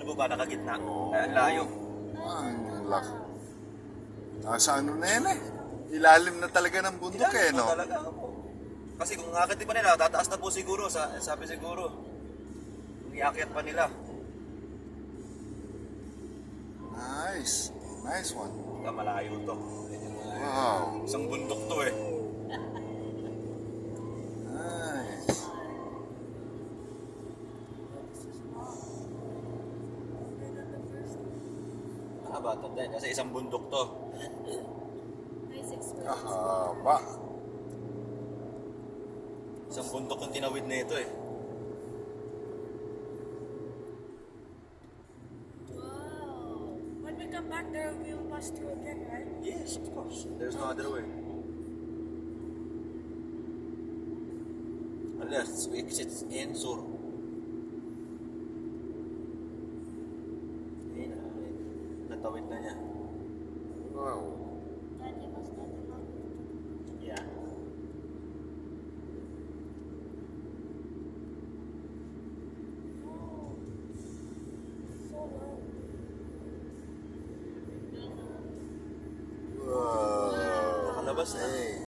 baba, nakagitna. Kaya layo. Ang laki. Nasa ano na yan eh. Ilalim na talaga ng bundok eh, no? Talaga po. Kasi kung akitin pa nila, tataas na po siguro, sabi siguro. Kung iakyat pa nila. Nice. Nice one. Malayo to. Wow. Isang bundok to eh. Nice. Mahaba to din, kasi isang bundok to. Kahaba. Isang bundok yung tinawid na ito eh. Wow. When we come back there, we will pass through again, right? Yes, of course. There's no other way. Unless we exit in Sur. Ayun na, natawid na niya. Wow. Daddy was not allowed. Yeah. So long. Wow. Nakalabas na. Hey.